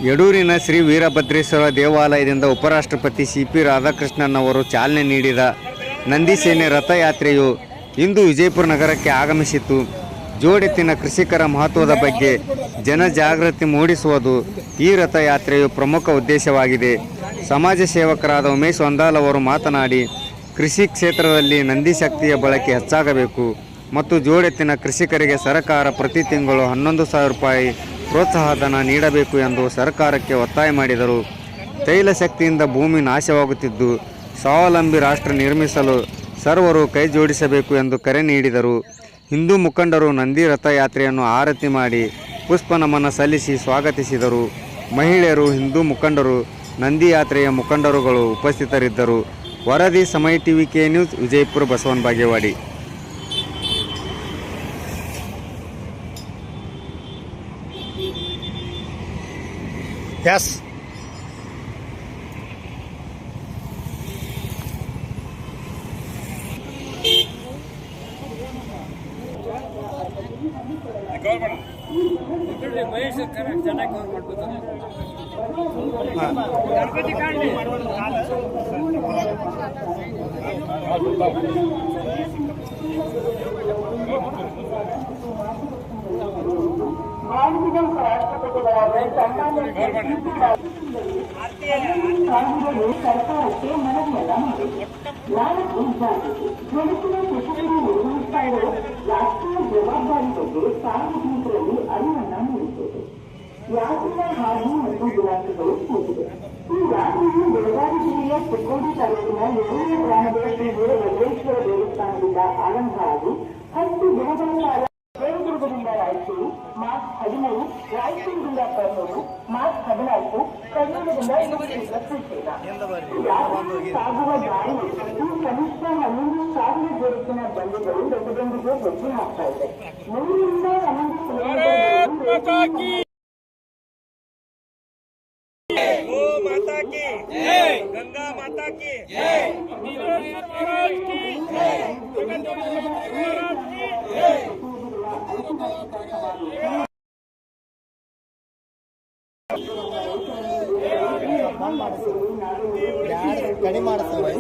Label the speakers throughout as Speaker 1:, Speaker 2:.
Speaker 1: ಯಡೂರಿನ ಶ್ರೀ ವೀರಭದ್ರೇಶ್ವರ ದೇವಾಲಯದಿಂದ ಉಪರಾಷ್ಟ್ರಪತಿ ಸಿ.ಪಿ. ರಾಧಾಕೃಷ್ಣನ್ ಅವರು ಚಾಲನೆ ನೀಡಿದ ನಂದಿಸೇನೆ ರಥಯಾತ್ರೆಯು ಇಂದು ವಿಜಯಪುರ ನಗರಕ್ಕೆ ಆಗಮಿಸಿತು. ಜೋಡೆತ್ತಿನ ಕೃಷಿಕರ ಮಹತ್ವದ ಬಗ್ಗೆ ಜನಜಾಗೃತಿ ಮೂಡಿಸುವುದು ಈ ರಥಯಾತ್ರೆಯು ಪ್ರಮುಖ ಉದ್ದೇಶವಾಗಿದೆ. ಸಮಾಜ ಸೇವಕರಾದ ಉಮೇಶ್ ಹೊಂದಾಲ್ ಅವರು ಮಾತನಾಡಿ, ಕೃಷಿ ಕ್ಷೇತ್ರದಲ್ಲಿ ನಂದಿ ಶಕ್ತಿಯ ಬಳಕೆ ಹೆಚ್ಚಾಗಬೇಕು ಮತ್ತು ಜೋಡೆತ್ತಿನ ಕೃಷಿಕರಿಗೆ ಸರ್ಕಾರ ಪ್ರತಿ ತಿಂಗಳು 11,000 ರೂಪಾಯಿ ಪ್ರೋತ್ಸಾಹಧನ ನೀಡಬೇಕು ಎಂದು ಸರ್ಕಾರಕ್ಕೆ ಒತ್ತಾಯ ಮಾಡಿದರು. ತೈಲ ಶಕ್ತಿಯಿಂದ ಭೂಮಿ ನಾಶವಾಗುತ್ತಿದ್ದು, ಸ್ವಾವಲಂಬಿ ರಾಷ್ಟ್ರ ನಿರ್ಮಿಸಲು ಸರ್ವರು ಕೈ ಜೋಡಿಸಬೇಕು ಎಂದು ಕರೆ ನೀಡಿದರು. ಹಿಂದೂ ಮುಖಂಡರು ನಂದಿ ರಥಯಾತ್ರೆಯನ್ನು ಆರತಿ ಮಾಡಿ ಪುಷ್ಪ ನಮನ ಸಲ್ಲಿಸಿ ಸ್ವಾಗತಿಸಿದರು. ಮಹಿಳೆಯರು, ಹಿಂದೂ ಮುಖಂಡರು, ನಂದಿ ಯಾತ್ರೆಯ ಮುಖಂಡರುಗಳು ಉಪಸ್ಥಿತರಿದ್ದರು. ವರದಿ ಸಮಯ TV K news, Vijayapura. Basavana Bagewadi.
Speaker 2: Yes.
Speaker 3: ಸರ್ಕಾರಕ್ಕೆ ಮನವಿಯಲ್ಲ ಮಾಡಿದೆ. 4 ಜೊಡಕಿನ ಕೃಷಿಕರು ನಿರ್ವಹಿಸ್ತಾ ಇರೋ ರಾಷ್ಟ್ರೀಯ ಜವಾಬ್ದಾರಿ ಬಗ್ಗೆ ಸಾರ್ವಜನಿಕರಲ್ಲಿ ಅರಿವನ್ನ ಮೂಡಿಸಿದೆ. ಯಾತ್ರೆಯ ಹಾದಿ ಮತ್ತು ವಿಳಾಸಗಳು ಕೂತಿದೆ. ಈ ಯಾತ್ರೆಯು ಬೆಳಗಾವಿ ಜಿಲ್ಲೆಯ ಚಿಕ್ಕೋಡಿ ತಾಲೂಕಿನ ಯಡೂರು ಗ್ರಾಮದ ಶ್ರೀ ವೀರಭದ್ರೇಶ್ವರ ದೇವಸ್ಥಾನದಿಂದ ಆರಂಭ ಆಗಿ 10 ದಿನಗಳ ಕಾಲ ದೇವದುರ್ಗದಿಂದ ರಾಯಚೂರು, ಮಾರ್ಚ್ 15, ರಾಯಚೂರಿನಿಂದ ಕರ್ನೂಲು, ಮಾರ್ಚ್ 14, ಕರ್ನೂಲದಿಂದ ಶ್ರೀಶೈಲ. ಸಾಗುವ ದಾರಿಯಲ್ಲಿ ಕನಿಷ್ಠ 11,000 ಜೋಡಿಸಿನ ಬಂಡಿಗಳು ರಥದೊಂದಿಗೆ ಹೆಜ್ಜೆ ಹಾಕ್ತಾ ಇದೆ. 100ರಿಂದ 11 ಕಿಲೋಮೀಟರ್
Speaker 4: माता की जय, गंगा माता की जय, महाराज की जय, महाराज की जय.
Speaker 2: ಕಡಿಮೆ ಮಾಡ್ತಾರೆ.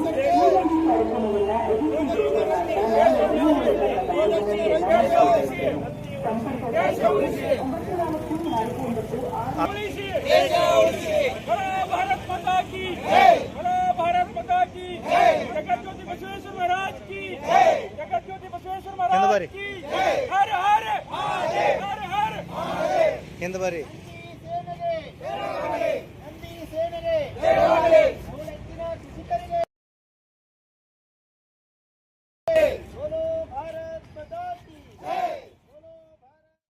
Speaker 4: भारत माता की जय, भारत माता की जय, जगत ज्योति बसवेश्वर महाराज की जय, जगत ज्योति बसवेश्वर महाराज की जय. हर हर महादेव, हर हर महादेव.
Speaker 2: ಹಿಂದೆ ಬರ್ರಿ.
Speaker 4: ನಂದಿ ಸೇನೆಗೆ ಜಯವಾಗಲಿ.